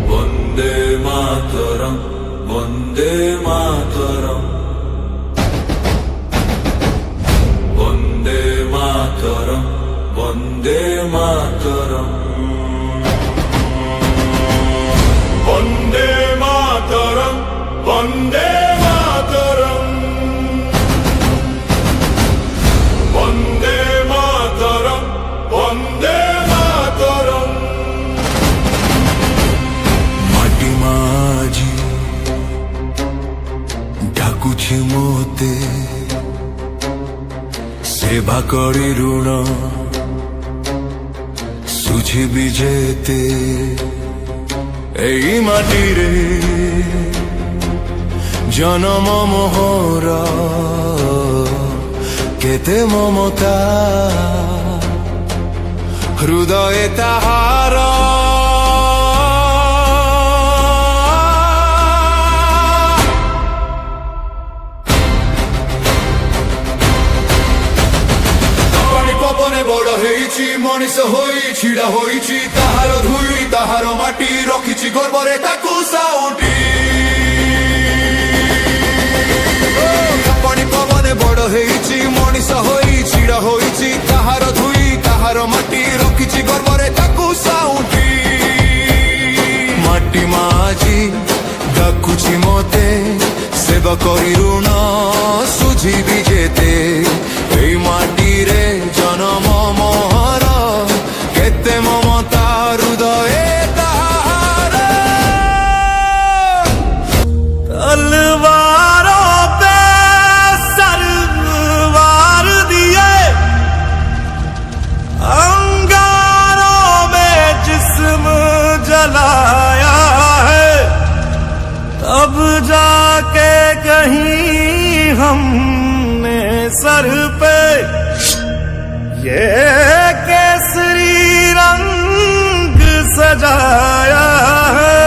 वंदे मातरम, वंदे मातरम, वंदे मातरम, वंदे मातरम, वंदे मातरम, वंदे मातरम, वंदे मातरम, वंदे मातरम। माटी माझी ढाकुछि मोते, सेवा करी ऋण सुझिबि जेते, एई माटी रे जन्म मोहर केते ममता, हृदय ताहार बड़ हेइछि मनीष होई छिड़ा होइछि, ताहार धुई ताहार माटी रखिछि गर्वरे ताकू साउटी। पानी पवने बड़ हेइछि मनीष होई छिड़ा होइछि, ताहार धुई ताहार माटी रखिछि गर्वरे ताकू साउटी। माटी माझी डाकुछि मोते, सेवा करी ऋण सुझिबि जेते, एई माटी रे जन्म मोहर केते ममता, हृदय ताहार। तलवारों पे सरवार दिए, अंगारों में जिस्म जलाया है, तब जाके कहीं हमने सर पे ये केसरी रंग सजाया है।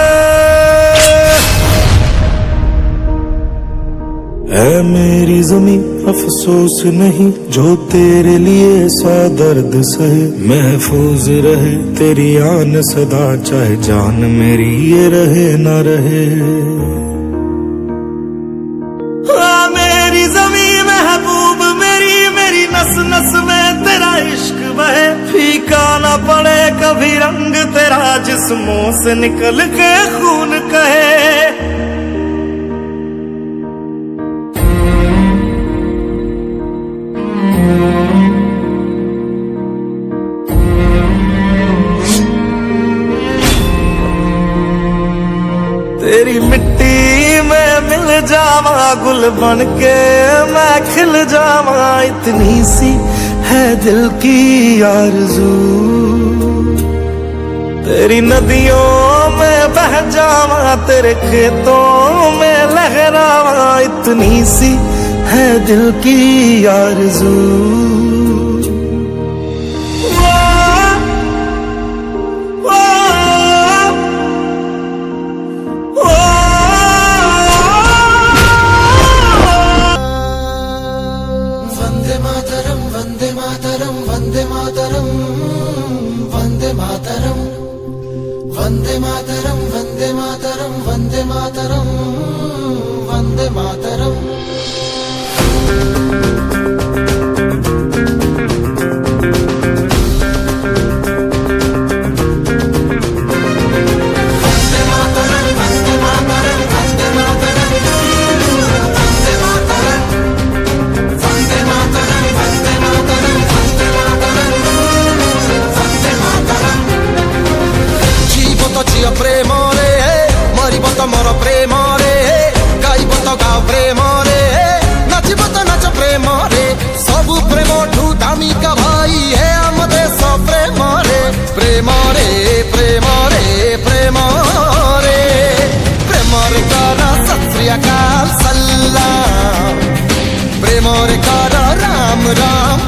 ऐ मेरी ज़मीं अफसोस नहीं, जो तेरे लिए सौ दर्द सहे, महफूज रहे तेरी आन सदा, चाहे जान मेरी ये रहे न रहे। मेरी ज़मीं महबूब मेरी, मेरी नस नस में तेरा इश्क बहे, फीका न पड़े कभी रंग तेरा, जिस्मों से निकल के खून कहे। तेरी मिट्टी में मिल जावा, गुल बन के मैं खिल जावा, इतनी सी है दिल की आरज़ू। तेरी नदियों में बह जावा, तेरे खेतों में लहरावा, इतनी सी है दिल की आरज़ू। वंदे मातरम, वंदे मातरम, वंदे मातरम, वंदे मातरम, वंदे मातरम, वंदे मातरम, वंदे मातरम, वंदे मातरम। प्रेम रे मरिब त मोर प्रेम रे, गाइब त गाओ प्रेम रे, नाचिब त नाच प्रेम रे, सबु प्रेम ठू दामिका भाई है आम देश प्रेम रे। प्रेम रे प्रेम रे प्रेम रे, प्रेम रे कर सत श्री अकाल सलाम, प्रेम रे कर राम राम।